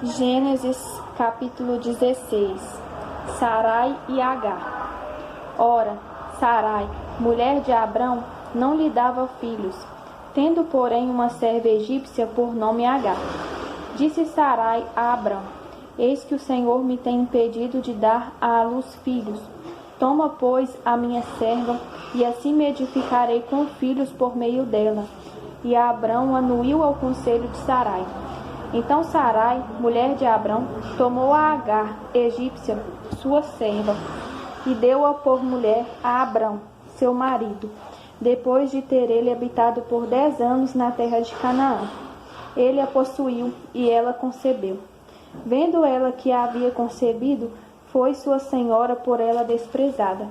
Gênesis capítulo 16. Sarai e Agar. Ora, Sarai, mulher de Abrão, não lhe dava filhos, tendo, porém, uma serva egípcia por nome Agar. Disse Sarai a Abrão: Eis que o Senhor me tem impedido de dar à luz filhos. Toma, pois, a minha serva, e assim me edificarei com filhos por meio dela. E Abrão anuiu ao conselho de Sarai. Então Sarai, mulher de Abrão, tomou a Agar, egípcia, sua serva, e deu-a por mulher a Abrão, seu marido, depois de ter ele habitado por 10 anos na terra de Canaã. Ele a possuiu, e ela concebeu. Vendo ela que a havia concebido, foi sua senhora por ela desprezada.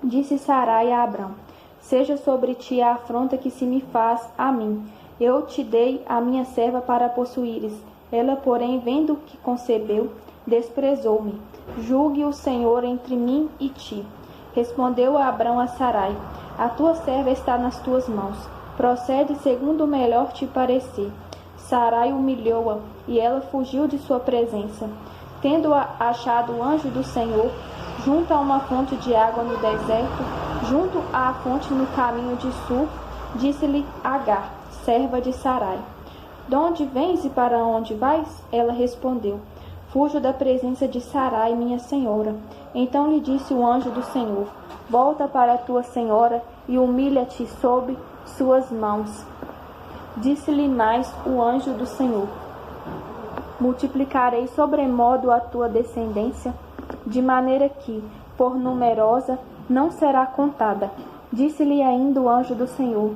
Disse Sarai a Abrão: Seja sobre ti a afronta que se me faz a mim. Eu te dei a minha serva para possuíres. Ela, porém, vendo que concebeu, desprezou-me. Julgue o Senhor entre mim e ti. Respondeu Abrão a Sarai: A tua serva está nas tuas mãos. Procede segundo o melhor te parecer. Sarai humilhou-a, e ela fugiu de sua presença. Tendo achado o anjo do Senhor, junto a uma fonte de água no deserto, junto à fonte no caminho de sul, disse-lhe Agar, serva de Sarai: De onde vens e para onde vais? Ela respondeu: Fujo da presença de Sarai, minha senhora. Então lhe disse o anjo do Senhor: Volta para a tua senhora e humilha-te sob suas mãos. Disse-lhe mais o anjo do Senhor: Multiplicarei sobremodo a tua descendência, de maneira que, por numerosa, não será contada. Disse-lhe ainda o anjo do Senhor: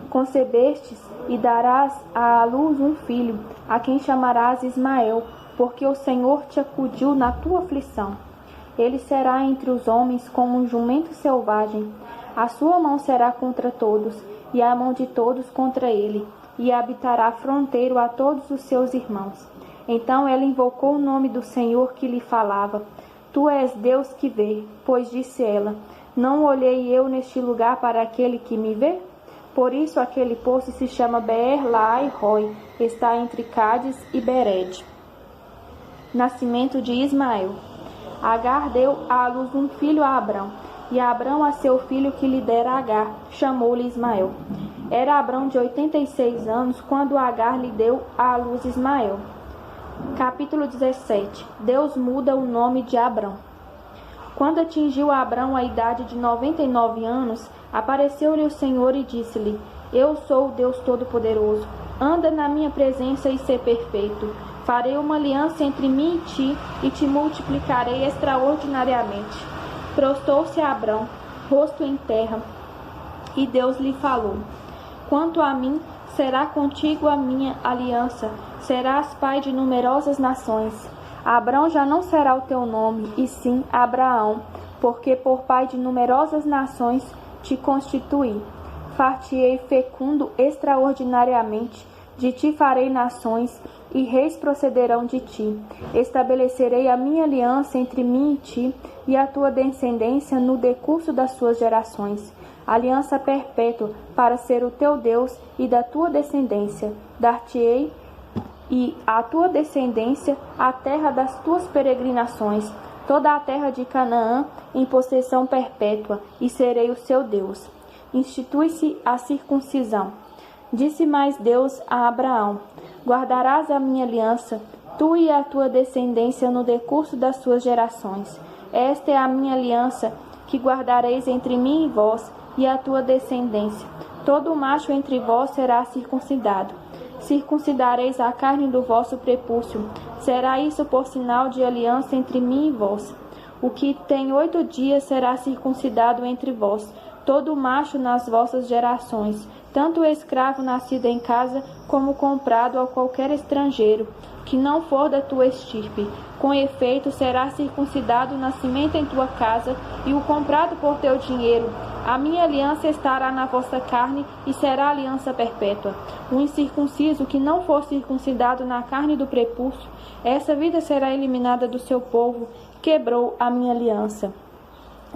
Concebestes e darás à luz um filho, a quem chamarás Ismael, porque o Senhor te acudiu na tua aflição. Ele será entre os homens como um jumento selvagem. A sua mão será contra todos, e a mão de todos contra ele, e habitará fronteiro a todos os seus irmãos. Então ela invocou o nome do Senhor que lhe falava: Tu és Deus que vê, pois disse ela: Não olhei eu neste lugar para aquele que me vê? Por isso aquele poço se chama Beer-Lahai-Roi, está entre Cádiz e Bered. Nascimento de Ismael. Agar deu à luz um filho a Abrão, e Abrão a seu filho que lhe dera Agar, chamou-lhe Ismael. Era Abrão de 86 anos, quando Agar lhe deu à luz Ismael. Capítulo 17. Deus muda o nome de Abrão. Quando atingiu Abrão a idade de 99 anos, apareceu-lhe o Senhor e disse-lhe: Eu sou o Deus Todo-Poderoso. Anda na minha presença e sê perfeito. Farei uma aliança entre mim e te multiplicarei extraordinariamente. Prostou-se Abrão, rosto em terra, e Deus lhe falou: Quanto a mim, será contigo a minha aliança, serás pai de numerosas nações. Abrão já não será o teu nome, e sim Abraão, porque por pai de numerosas nações te constituí. Far-te-ei fecundo extraordinariamente, de ti farei nações, e reis procederão de ti. Estabelecerei a minha aliança entre mim e ti, e a tua descendência no decurso das suas gerações. Aliança perpétua, para ser o teu Deus e da tua descendência. Dar-te-ei e a tua descendência a terra das tuas peregrinações, toda a terra de Canaã em possessão perpétua, e serei o seu Deus. Institui-se a circuncisão. Disse mais Deus a Abraão: Guardarás a minha aliança, tu e a tua descendência no decurso das suas gerações. Esta é a minha aliança, que guardareis entre mim e vós, e a tua descendência. Todo macho entre vós será circuncidado. Circuncidareis a carne do vosso prepúcio. Será isso por sinal de aliança entre mim e vós. O que tem 8 dias será circuncidado entre vós, todo macho nas vossas gerações, tanto o escravo nascido em casa, como comprado a qualquer estrangeiro, que não for da tua estirpe. Com efeito, será circuncidado o nascimento em tua casa, e o comprado por teu dinheiro. A minha aliança estará na vossa carne, e será aliança perpétua. O incircunciso que não for circuncidado na carne do prepúcio, essa vida será eliminada do seu povo. Quebrou a minha aliança.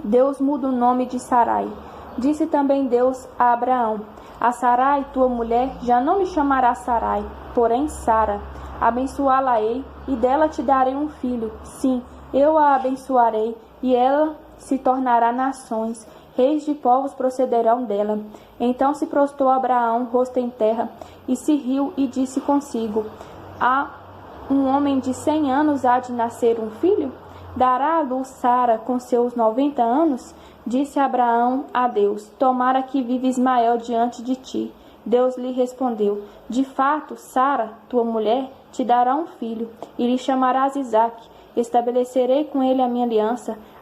Deus muda o nome de Sarai. Disse também Deus a Abraão: A Sarai, tua mulher, já não lhe chamará Sarai, porém Sara. Abençoá-la-ei, e dela te darei um filho. Sim, eu a abençoarei, e ela se tornará nações. Reis de povos procederão dela. Então se prostrou Abraão, rosto em terra, e se riu, e disse consigo: a um homem de 100 anos há de nascer um filho? Dará à luz Sara com seus 90 anos? Disse Abraão a Deus: tomara que vive Ismael diante de ti. Deus lhe respondeu: de fato, Sara, tua mulher, te dará um filho, e lhe chamarás Isaque. Estabelecerei com ele a minha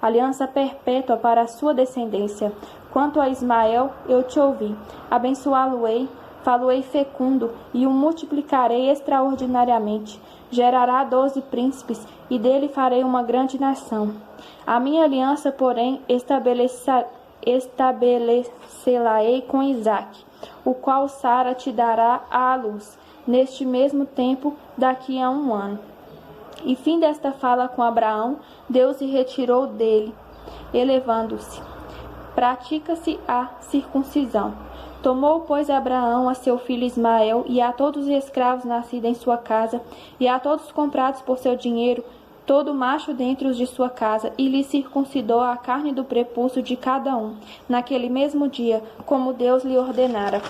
aliança perpétua para a sua descendência. Quanto a Ismael, eu te ouvi. Abençoá-lo-ei, falo-ei fecundo, e o multiplicarei extraordinariamente. Gerará 12 príncipes, e dele farei uma grande nação. A minha aliança, porém, estabelecê-la-ei com Isaque, o qual Sara te dará à luz, neste mesmo tempo, daqui a 1 ano. E fim desta fala com Abraão, Deus se retirou dele, elevando-se. Pratica-se a circuncisão. Tomou, pois, Abraão a seu filho Ismael, e a todos os escravos nascidos em sua casa, e a todos comprados por seu dinheiro, todo macho dentre os de sua casa, e lhe circuncidou a carne do prepúcio de cada um, naquele mesmo dia, como Deus lhe ordenara.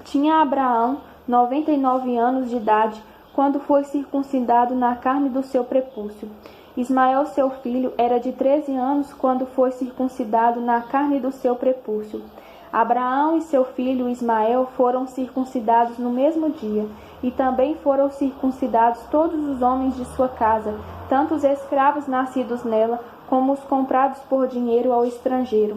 Tinha Abraão 99 anos de idade, quando foi circuncidado na carne do seu prepúcio. Ismael, seu filho, era de 13 anos, quando foi circuncidado na carne do seu prepúcio. Abraão e seu filho Ismael foram circuncidados no mesmo dia, e também foram circuncidados todos os homens de sua casa, tanto os escravos nascidos nela, como os comprados por dinheiro ao estrangeiro.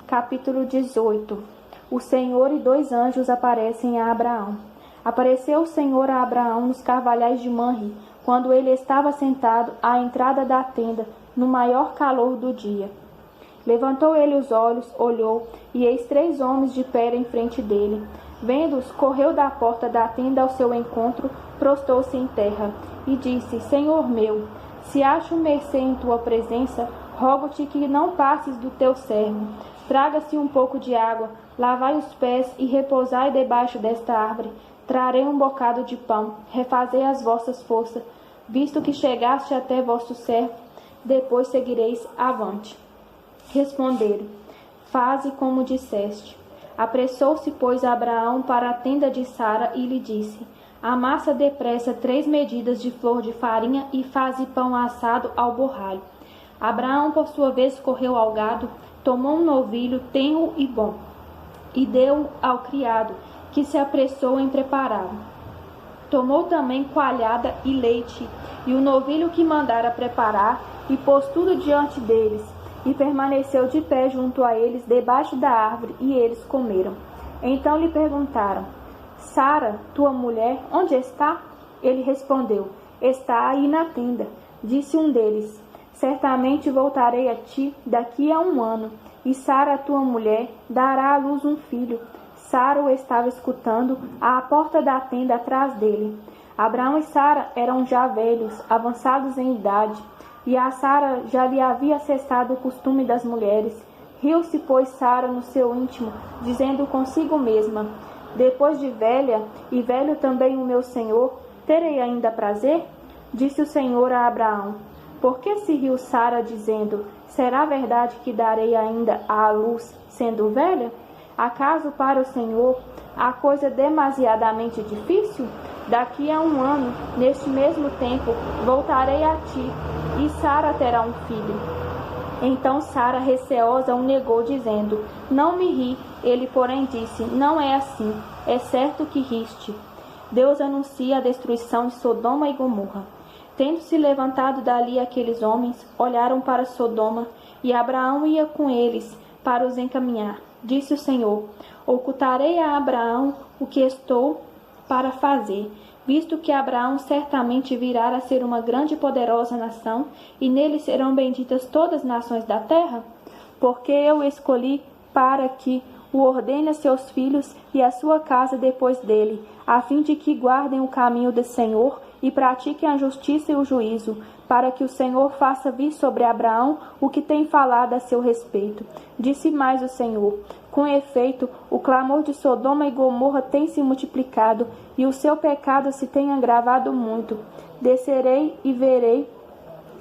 Capítulo 18. O Senhor e 2 anjos aparecem a Abraão. Apareceu o Senhor a Abraão nos carvalhais de Manre, quando ele estava sentado à entrada da tenda, no maior calor do dia. Levantou ele os olhos, olhou, e eis 3 homens de pé em frente dele. Vendo-os, correu da porta da tenda ao seu encontro, prostou-se em terra, e disse: Senhor meu, se acho mercê em tua presença, rogo-te que não passes do teu servo. Traga-se um pouco de água, lavai os pés e repousai debaixo desta árvore. Trarei um bocado de pão, refazei as vossas forças, visto que chegaste até vosso servo, depois seguireis avante. Responderam: faze como disseste. Apressou-se, pois, Abraão para a tenda de Sara e lhe disse: amassa depressa 3 medidas de flor de farinha e faze pão assado ao borralho. Abraão, por sua vez, correu ao gado, tomou um novilho tenro e bom, e deu ao criado, que se apressou em prepará-lo. Tomou também coalhada e leite, e o novilho que mandara preparar, e pôs tudo diante deles, e permaneceu de pé junto a eles, debaixo da árvore, e eles comeram. Então lhe perguntaram: Sara, tua mulher, onde está? Ele respondeu: está aí na tenda. Disse um deles: certamente voltarei a ti daqui a 1 ano, e Sara, tua mulher, dará à luz um filho. Sara o estava escutando à porta da tenda atrás dele. Abraão e Sara eram já velhos, avançados em idade, e a Sara já lhe havia cessado o costume das mulheres. Riu-se, pois, Sara no seu íntimo, dizendo consigo mesma: depois de velha, e velho também o meu senhor, terei ainda prazer? Disse o Senhor a Abraão: por que se riu Sara, dizendo: será verdade que darei ainda à luz, sendo velha? Acaso para o Senhor há coisa demasiadamente difícil? Daqui a 1 ano, neste mesmo tempo, voltarei a ti, e Sara terá um filho. Então Sara, receosa, o negou, dizendo: não me ri. Ele, porém, disse: não é assim, é certo que riste. Deus anuncia a destruição de Sodoma e Gomorra. Tendo-se levantado dali aqueles homens, olharam para Sodoma, e Abraão ia com eles para os encaminhar. Disse o Senhor: ocultarei a Abraão o que estou para fazer, visto que Abraão certamente virá a ser uma grande e poderosa nação, e nele serão benditas todas as nações da terra? Porque eu o escolhi para que o ordene a seus filhos e a sua casa depois dele, a fim de que guardem o caminho do Senhor e pratiquem a justiça e o juízo, para que o Senhor faça vir sobre Abraão o que tem falado a seu respeito. Disse mais o Senhor: com efeito, o clamor de Sodoma e Gomorra tem se multiplicado, e o seu pecado se tem agravado muito. Descerei e verei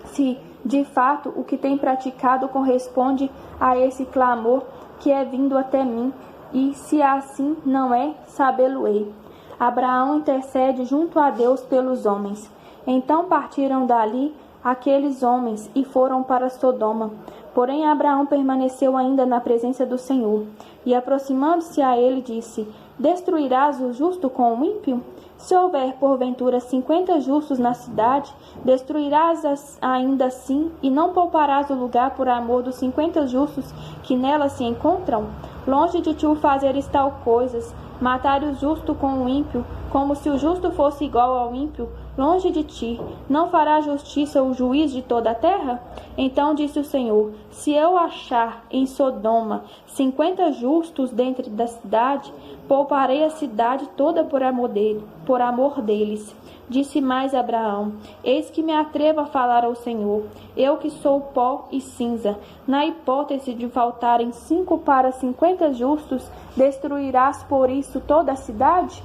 se, de fato, o que tem praticado corresponde a esse clamor que é vindo até mim, e se assim não é, sabê-lo-ei. Abraão intercede junto a Deus pelos homens. Então partiram dali aqueles homens e foram para Sodoma. Porém Abraão permaneceu ainda na presença do Senhor. E aproximando-se a ele, disse: destruirás o justo com o ímpio? Se houver porventura 50 justos na cidade, destruirás ainda assim, e não pouparás o lugar por amor dos 50 justos que nela se encontram? Longe de ti o fazeres tal coisas, matar o justo com o ímpio, como se o justo fosse igual ao ímpio, longe de ti, não fará justiça o juiz de toda a terra? Então disse o Senhor: se eu achar em Sodoma 50 justos dentro da cidade, pouparei a cidade toda por amor deles. Disse mais Abraão: eis que me atrevo a falar ao Senhor, eu que sou pó e cinza. Na hipótese de faltarem 5 para 50 justos, destruirás por isso toda a cidade?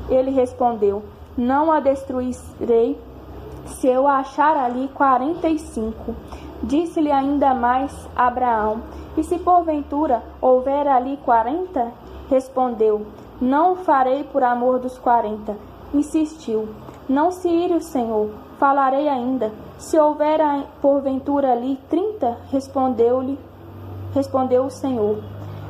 Ele respondeu: não a destruirei, se eu achar ali 45. Disse-lhe ainda mais Abraão: e se porventura houver ali 40? Respondeu: não o farei por amor dos 40. Insistiu: não se ire o Senhor, falarei ainda. Se houver porventura ali 30, respondeu o Senhor: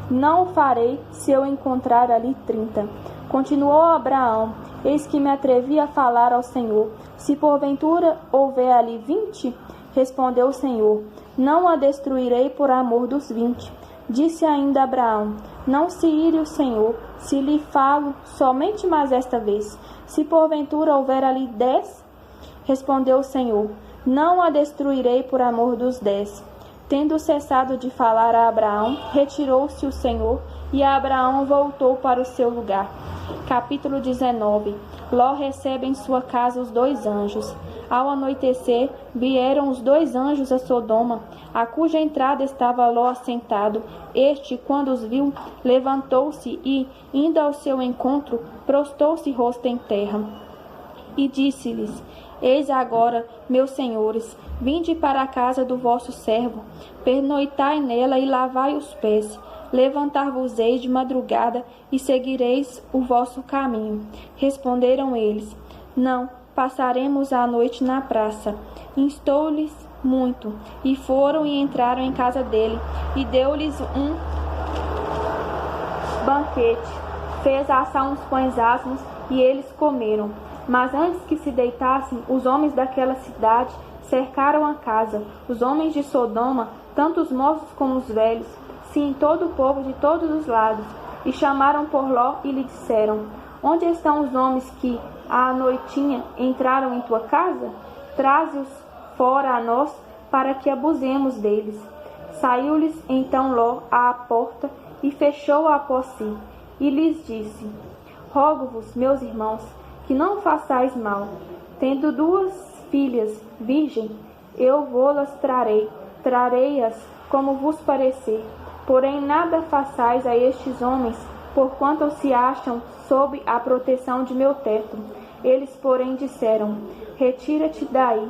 não o farei se eu encontrar ali 30. Continuou Abraão: eis que me atrevi a falar ao Senhor, se porventura houver ali 20, respondeu o Senhor: não a destruirei por amor dos 20. Disse ainda Abraão: não se ire o Senhor, se lhe falo somente mais esta vez. Se porventura houver ali 10, respondeu o Senhor: não a destruirei por amor dos 10. Tendo cessado de falar a Abraão, retirou-se o Senhor, e Abraão voltou para o seu lugar. Capítulo 19. Ló recebe em sua casa os 2 anjos. Ao anoitecer, vieram os 2 anjos a Sodoma, a cuja entrada estava Ló assentado. Este, quando os viu, levantou-se e, indo ao seu encontro, prostou-se rosto em terra. E disse-lhes: eis agora, meus senhores, vinde para a casa do vosso servo, pernoitai nela e lavai os pés. Levantar-vos-eis de madrugada e seguireis o vosso caminho. Responderam eles: não, passaremos a noite na praça. Instou-lhes muito, e foram e entraram em casa dele, e deu-lhes um banquete. Fez assar uns pães asmos, e eles comeram. Mas antes que se deitassem, os homens daquela cidade cercaram a casa, os homens de Sodoma, tanto os moços como os velhos, sim, todo o povo de todos os lados, e chamaram por Ló e lhe disseram: onde estão os homens que, à noitinha, entraram em tua casa? Traze-os fora a nós, para que abusemos deles. Saiu-lhes então Ló à porta, e fechou-a após si, e lhes disse: rogo-vos, meus irmãos, que não façais mal. Tendo 2 filhas virgem, eu vô-las trarei-as como vos parecer. Porém nada façais a estes homens, porquanto se acham sob a proteção de meu teto. Eles, porém, disseram: retira-te daí.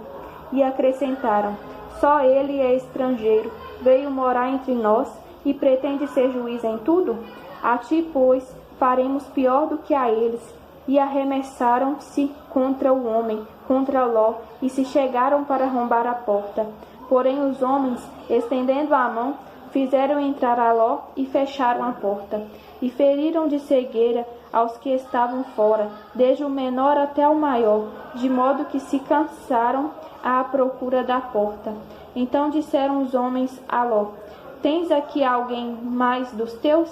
E acrescentaram: só ele é estrangeiro, veio morar entre nós, e pretende ser juiz em tudo? A ti, pois, faremos pior do que a eles. E arremessaram-se contra o homem, contra Ló, e se chegaram para arrombar a porta. Porém os homens, estendendo a mão, fizeram entrar a Ló e fecharam a porta. E feriram de cegueira aos que estavam fora, desde o menor até o maior, de modo que se cansaram à procura da porta. Então disseram os homens a Ló: tens aqui alguém mais dos teus?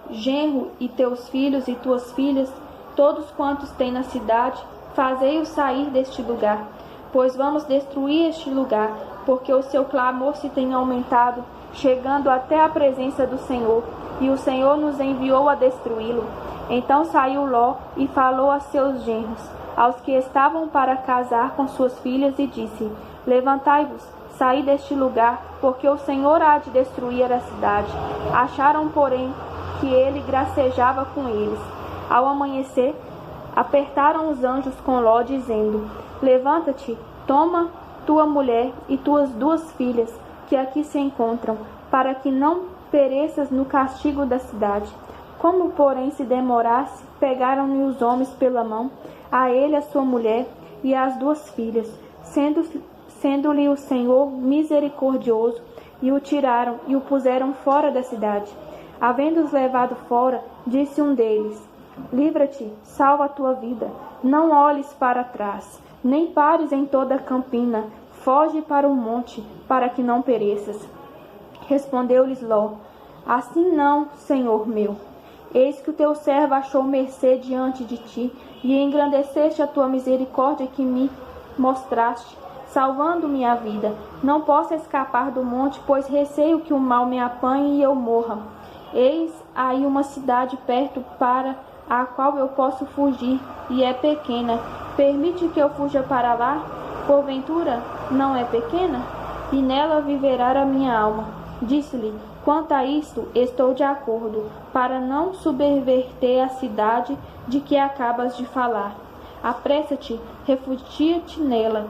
Genro, e teus filhos e tuas filhas, todos quantos tem na cidade, fazei-os sair deste lugar, pois vamos destruir este lugar, porque o seu clamor se tem aumentado, chegando até a presença do Senhor, e o Senhor nos enviou a destruí-lo. Então saiu Ló e falou a seus genros: aos que estavam para casar com suas filhas e disse: Levantai-vos, saí deste lugar, porque o Senhor há de destruir a cidade. Acharam, porém, que ele gracejava com eles. Ao amanhecer, apertaram os anjos com Ló, dizendo: Levanta-te, toma tua mulher e tuas 2 filhas, que aqui se encontram, para que não pereças no castigo da cidade. Como, porém, se demorasse, pegaram-lhe os homens pela mão, a ele, a sua mulher e as 2 filhas, sendo-lhe o Senhor misericordioso, e o tiraram e o puseram fora da cidade. Havendo-os levado fora, disse um deles: Livra-te, salva a tua vida, não olhes para trás, nem pares em toda a campina, foge para o monte, para que não pereças. Respondeu-lhes Ló: Assim não, Senhor meu. Eis que o teu servo achou mercê diante de ti, e engrandeceste a tua misericórdia que me mostraste, salvando minha vida. Não posso escapar do monte, pois receio que o mal me apanhe e eu morra. Eis aí uma cidade perto para a qual eu posso fugir, e é pequena. Permite que eu fuja para lá? Porventura não é pequena? E nela viverá a minha alma. Disse-lhe: Quanto a isto, estou de acordo, para não subverter a cidade de que acabas de falar. Apressa-te, refugia-te nela,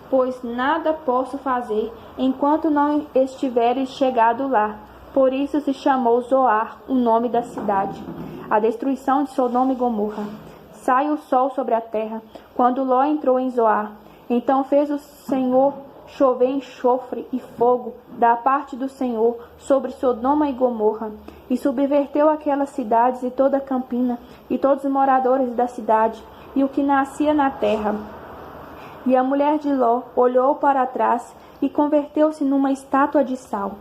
pois nada posso fazer, enquanto não estiveres chegado lá. Por isso se chamou Zoar, o nome da cidade. A destruição de Sodoma e Gomorra. Sai o sol sobre a terra, quando Ló entrou em Zoar. Então fez o Senhor chover enxofre e fogo da parte do Senhor sobre Sodoma e Gomorra, e subverteu aquelas cidades e toda a campina, e todos os moradores da cidade, e o que nascia na terra. E a mulher de Ló olhou para trás, e converteu-se numa estátua de sal.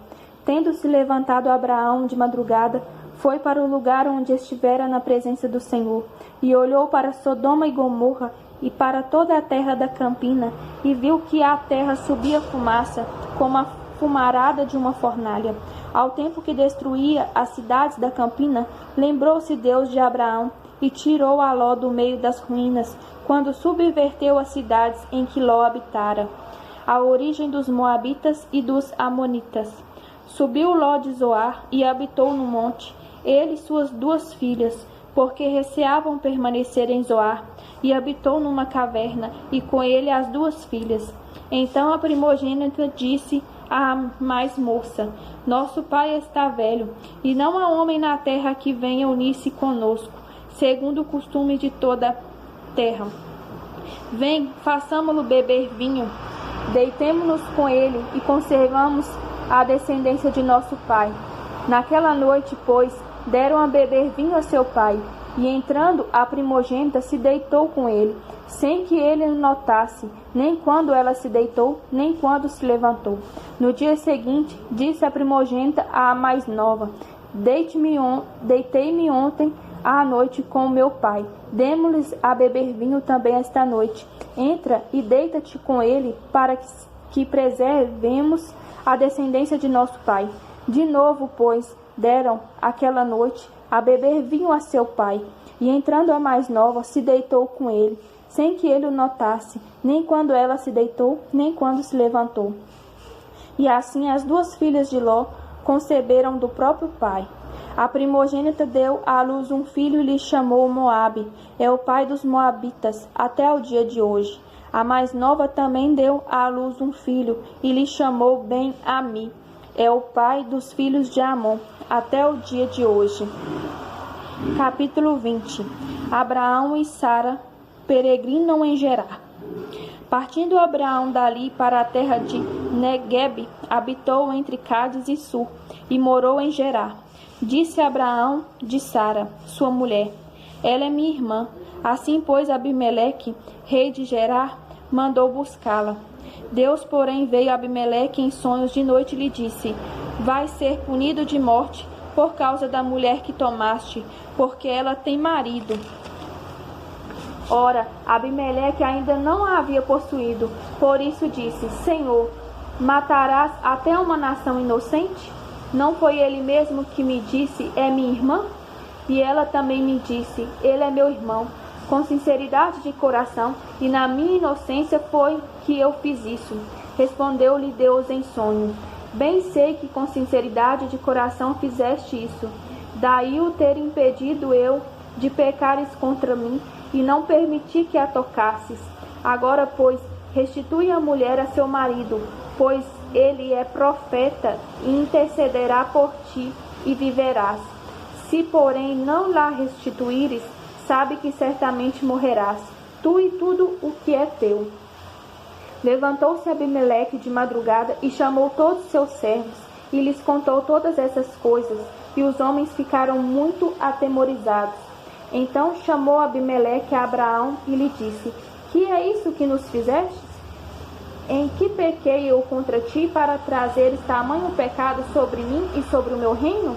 Tendo-se levantado Abraão de madrugada, foi para o lugar onde estivera na presença do Senhor, e olhou para Sodoma e Gomorra, e para toda a terra da campina, e viu que a terra subia fumaça, como a fumarada de uma fornalha. Ao tempo que destruía as cidades da campina, lembrou-se Deus de Abraão, e tirou a Ló do meio das ruínas, quando subverteu as cidades em que Ló habitara, a origem dos Moabitas e dos Amonitas. Subiu Ló de Zoar, e habitou no monte, ele e suas 2 filhas, porque receavam permanecer em Zoar, e habitou numa caverna, e com ele as 2 filhas. Então a primogênita disse à mais moça: Nosso pai está velho, e não há homem na terra que venha unir-se conosco, segundo o costume de toda a terra. Vem, façamo-lo beber vinho, deitemo-nos com ele, e conservamos a descendência de nosso pai. Naquela noite, pois, deram a beber vinho a seu pai, e entrando a primogênita se deitou com ele, sem que ele notasse, nem quando ela se deitou, nem quando se levantou. No dia seguinte, disse a primogênita à mais nova: Deitei-me ontem à noite com meu pai. Demo-lhes a beber vinho também esta noite. Entra e deita-te com ele, para que preservemos a descendência de nosso pai. De novo, pois, deram aquela noite a beber vinho a seu pai, e entrando a mais nova, se deitou com ele, sem que ele o notasse, nem quando ela se deitou, nem quando se levantou. E assim as 2 filhas de Ló conceberam do próprio pai. A primogênita deu à luz um filho e lhe chamou Moabe, é o pai dos Moabitas, até o dia de hoje. A mais nova também deu à luz um filho e lhe chamou Ben-Ami, é o pai dos filhos de Amon, até o dia de hoje. Capítulo 20. Abraão e Sara peregrinam em Gerar. Partindo Abraão dali para a terra de Neguebe, habitou entre Cádiz e Sur, e morou em Gerar. Disse Abraão de Sara, sua mulher: Ela é minha irmã. Assim, pois, Abimeleque, rei de Gerar, mandou buscá-la. Deus, porém, veio a Abimeleque em sonhos de noite e lhe disse: Vai ser punido de morte por causa da mulher que tomaste, porque ela tem marido. Ora, Abimeleque ainda não a havia possuído, por isso disse: Senhor, matarás até uma nação inocente? Não foi ele mesmo que me disse: É minha irmã? E ela também me disse: Ele é meu irmão. com sinceridade de coração, e na minha inocência foi que eu fiz isso. Respondeu-lhe Deus em sonho: Bem sei que com sinceridade de coração fizeste isso. Daí o ter impedido eu de pecares contra mim, e não permiti que a tocasses. Agora, pois, restitui a mulher a seu marido, pois ele é profeta, e intercederá por ti, e viverás. Se, porém, não lá restituíres, sabe que certamente morrerás, tu e tudo o que é teu. Levantou-se Abimeleque de madrugada e chamou todos seus servos, e lhes contou todas essas coisas, e os homens ficaram muito atemorizados. Então chamou Abimeleque a Abraão e lhe disse: Que é isso que nos fizestes? Em que pequei eu contra ti para trazeres tamanho pecado sobre mim e sobre o meu reino?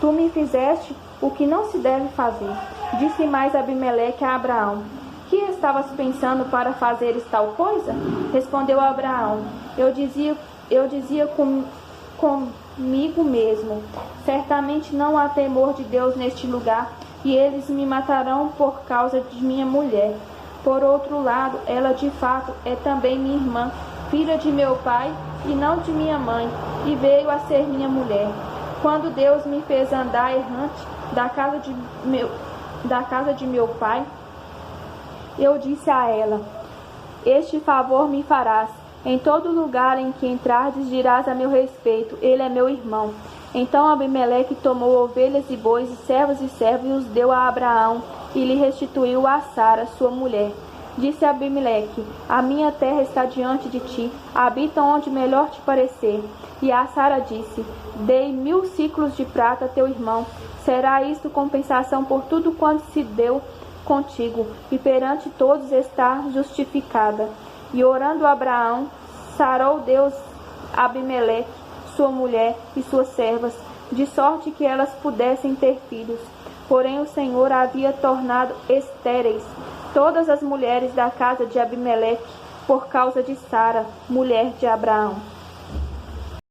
Tu me fizeste o que não se deve fazer. Disse mais Abimeleque a Abraão: Que estavas pensando para fazeres tal coisa? Respondeu Abraão: Eu dizia comigo mesmo: Certamente não há temor de Deus neste lugar, e eles me matarão por causa de minha mulher. Por outro lado, ela de fato é também minha irmã, filha de meu pai e não de minha mãe, e veio a ser minha mulher. Quando Deus me fez andar errante da casa de meu pai, eu disse a ela: Este favor me farás. Em todo lugar em que entrardes, dirás a meu respeito: Ele é meu irmão. Então Abimeleque tomou ovelhas e bois, e servos, e os deu a Abraão, e lhe restituiu a Sara, sua mulher. Disse Abimeleque: A minha terra está diante de ti, habita onde melhor te parecer. E a Sara disse: Dei 1000 siclos de prata a teu irmão. Será isto compensação por tudo quanto se deu contigo, e perante todos está justificada. E orando Abraão, sarou Deus Abimeleque, sua mulher e suas servas, de sorte que elas pudessem ter filhos. Porém o Senhor havia tornado estéreis todas as mulheres da casa de Abimeleque, por causa de Sara, mulher de Abraão.